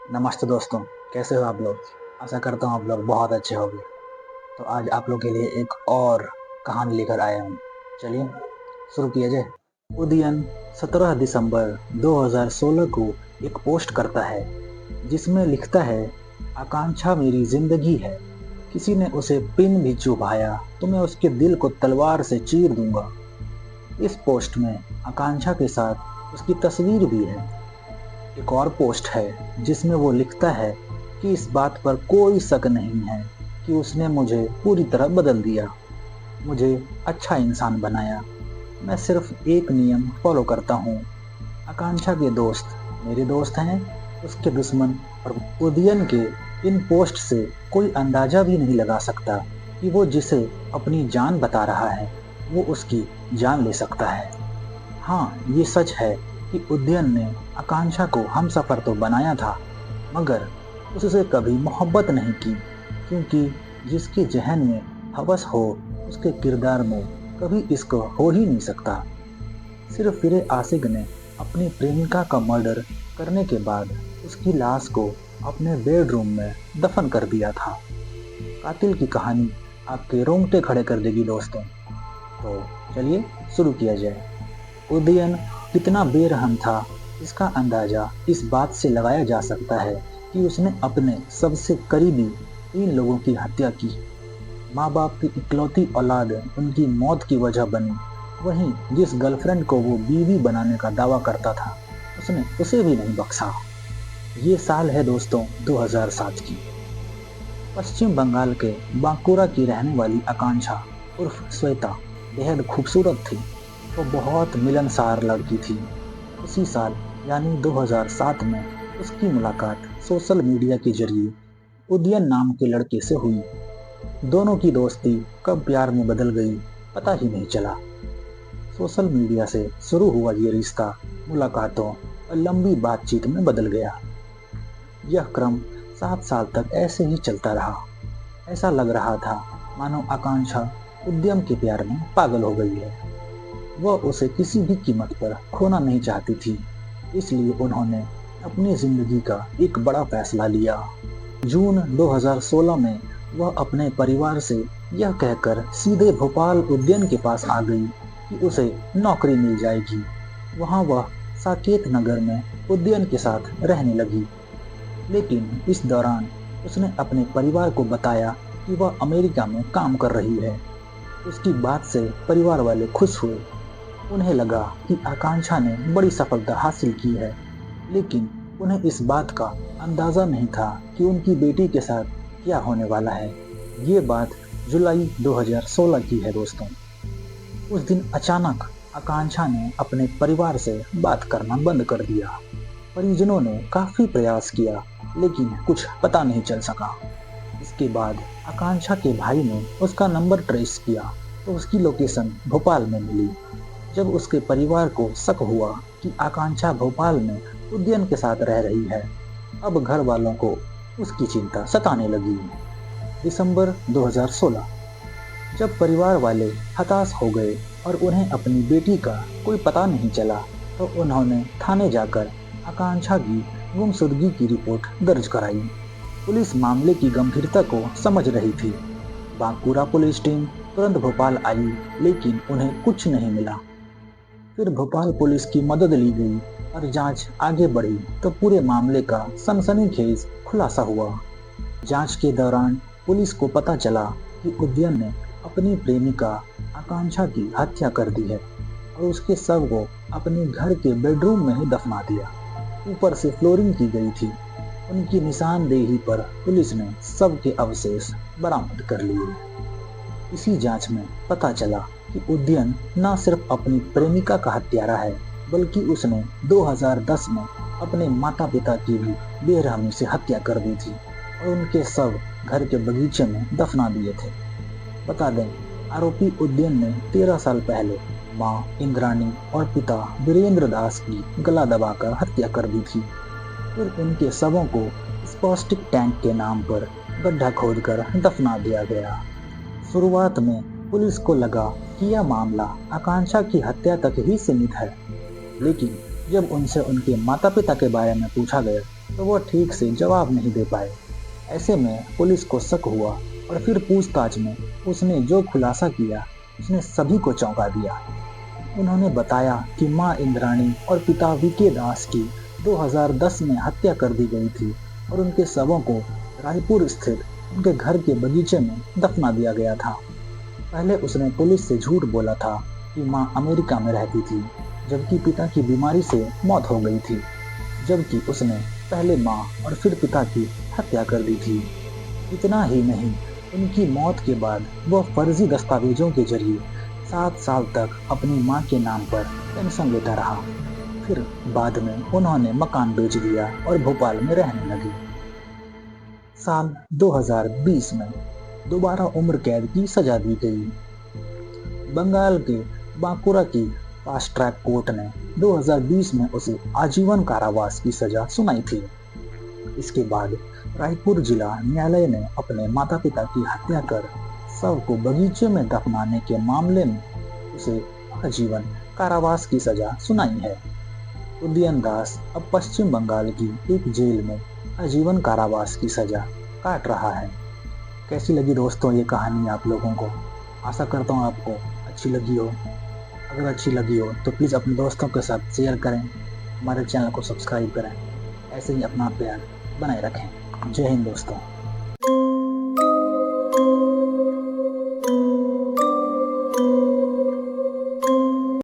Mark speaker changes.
Speaker 1: नमस्ते दोस्तों, कैसे हो आप लोग? आशा करता हूँ आप लोग बहुत अच्छे होंगे। तो आज आप लोग के लिए एक और कहानी लेकर आया हूँ। चलिए शुरू किया जाए। उदयन 17 दिसंबर 2016 को एक पोस्ट करता है जिसमें लिखता है, आकांक्षा मेरी जिंदगी है। किसी ने उसे पिन भी चुभाया तो मैं उसके दिल को तलवार से चीर दूंगा। इस पोस्ट में आकांक्षा के साथ उसकी तस्वीर भी है। एक और पोस्ट है जिसमें वो लिखता है कि इस बात पर कोई शक नहीं है कि उसने मुझे पूरी तरह बदल दिया, मुझे अच्छा इंसान बनाया। मैं सिर्फ एक नियम फॉलो करता हूँ। आकांक्षा के दोस्त मेरे दोस्त हैं, उसके दुश्मन। और उदयन के इन पोस्ट से कोई अंदाजा भी नहीं लगा सकता कि वो जिसे अपनी जान बता रहा है वो उसकी जान ले सकता है। हाँ, ये सच है कि उदयन ने आकांक्षा को हमसफर तो बनाया था, मगर उससे कभी मोहब्बत नहीं की, क्योंकि जिसके जहन में हवस हो उसके किरदार में कभी इश्क हो ही नहीं सकता। सिर्फ फिरे आशिक ने अपनी प्रेमिका का मर्डर करने के बाद उसकी लाश को अपने बेडरूम में दफन कर दिया था। कातिल की कहानी आपके रोंगटे खड़े कर देगी दोस्तों। तो चलिए शुरू किया जाए। उदयन कितना बेरहम था, इसका अंदाजा इस बात से लगाया जा सकता है कि उसने अपने सबसे करीबी 3 लोगों की हत्या की। माँ बाप की इकलौती औलाद उनकी मौत की वजह बनी। वहीं जिस गर्लफ्रेंड को वो बीवी बनाने का दावा करता था, उसने उसे भी नहीं बख्शा। ये साल है दोस्तों 2007 की। पश्चिम बंगाल के बांकुरा की रहने वाली आकांक्षा उर्फ श्वेता बेहद खूबसूरत थी। वो बहुत मिलनसार लड़की थी। उसी साल यानी 2007 में उसकी मुलाकात सोशल मीडिया के जरिए उदयन नाम के लड़के से हुई। दोनों की दोस्ती कब प्यार में बदल गई पता ही नहीं चला। सोशल मीडिया से शुरू हुआ ये रिश्ता मुलाकातों और लंबी बातचीत में बदल गया। यह क्रम 7 साल तक ऐसे ही चलता रहा। ऐसा लग रहा था मानो आकांक्षा उद्यम के प्यार में पागल हो गई है। वह उसे किसी भी कीमत पर खोना नहीं चाहती थी, इसलिए उन्होंने अपनी जिंदगी का एक बड़ा फैसला लिया। जून 2016 में वह अपने परिवार से यह कहकर सीधे भोपाल उद्यन के पास आ गई कि उसे नौकरी मिल जाएगी। वहां वह साकेत नगर में उद्यन के साथ रहने लगी। लेकिन इस दौरान उसने अपने परिवार को बताया कि वह अमेरिका में काम कर रही है। उसकी बात से परिवार वाले खुश हुए। उन्हें लगा कि आकांक्षा ने बड़ी सफलता हासिल की है, लेकिन उन्हें इस बात का अंदाजा नहीं था कि उनकी बेटी के साथ क्या होने वाला है। ये बात जुलाई 2016 की है दोस्तों। उस दिन अचानक आकांक्षा ने अपने परिवार से बात करना बंद कर दिया। परिजनों ने काफी प्रयास किया, लेकिन कुछ पता नहीं चल सका। इसके बाद आकांक्षा के भाई ने उसका नंबर ट्रेस किया तो उसकी लोकेशन भोपाल में मिली। जब उसके परिवार को शक हुआ कि आकांक्षा भोपाल में उद्यन के साथ रह रही है, अब घर वालों को उसकी चिंता सताने लगी। दिसंबर 2016, जब परिवार वाले हताश हो गए और उन्हें अपनी बेटी का कोई पता नहीं चला, तो उन्होंने थाने जाकर आकांक्षा की गुमशुदगी की रिपोर्ट दर्ज कराई। पुलिस मामले की गंभीरता को समझ रही थी। बांकुरा पुलिस टीम तुरंत भोपाल आई, लेकिन उन्हें कुछ नहीं मिला। फिर भोपाल पुलिस की मदद ली गई और जांच आगे बढ़ी तो पूरे मामले का सनसनीखेज खुलासा हुआ। जांच के दौरान पुलिस को पता चला कि उदयन ने अपनी प्रेमिका आकांक्षा की हत्या कर दी है और उसके शव को अपने घर के बेडरूम में ही दफना दिया। ऊपर से फ्लोरिंग की गई थी। उनकी निशानदेही पर पुलिस ने शव के अवशेष बरामद कर लिए। इसी जांच में पता चला कि उदयन न सिर्फ अपनी प्रेमिका का हत्यारा है, बल्कि उसने 2010 में अपने माता पिता की भी बेरहमी से हत्या कर दी थी और उनके शव घर के बगीचे में दफना दिए थे। बता दें, आरोपी उदयन ने 13 साल पहले मां इंद्राणी और पिता वीरेंद्र दास की गला दबाकर हत्या कर दी थी। फिर उनके शवों को स्पॉस्टिक टैंक के नाम पर गड्ढा खोदकर दफना दिया गया। शुरुआत में पुलिस को लगा कि यह मामला आकांक्षा की हत्या तक ही सीमित है, लेकिन जब उनसे उनके माता पिता के बारे में पूछा गया तो वो ठीक से जवाब नहीं दे पाए। ऐसे में पुलिस को शक हुआ और फिर पूछताछ में उसने जो खुलासा किया उसने सभी को चौंका दिया। उन्होंने बताया कि मां इंद्राणी और पिता वीके दास की 2010 में हत्या कर दी गई थी और उनके शवों को रायपुर स्थित उनके घर के बगीचे में दफना दिया गया था। पहले उसने पुलिस से झूठ बोला था कि मां अमेरिका में रहती थी, जबकि पिता की बीमारी से मौत हो गई थी, जबकि उसने पहले मां और फिर पिता की हत्या कर दी थी। इतना ही नहीं, उनकी मौत के बाद वह फर्जी दस्तावेजों के जरिए 7 साल तक अपनी मां के नाम पर पेंशन लेता रहा। फिर बाद में उन्होंने मकान बेच दिया और भोपाल में रहने लगे। साल 2020 में दोबारा उम्र कैद की सजा दी गई। बंगाल के बांकुरा की फास्ट ट्रैक कोर्ट ने 2020 में उसे आजीवन कारावास की सजा सुनाई थी। इसके बाद रायपुर जिला न्यायालय ने अपने माता पिता की हत्या कर शव को बगीचे में दफनाने के मामले में उसे आजीवन कारावास की सजा सुनाई है। उदयन दास अब पश्चिम बंगाल की एक जेल में आजीवन कारावास की सजा काट रहा है। कैसी लगी दोस्तों ये कहानी आप लोगों को? आशा करता हूँ आपको अच्छी लगी हो। अगर अच्छी लगी हो तो प्लीज़ अपने दोस्तों के साथ शेयर करें, हमारे चैनल को सब्सक्राइब करें। ऐसे ही अपना प्यार बनाए रखें। जय हिंद दोस्तों।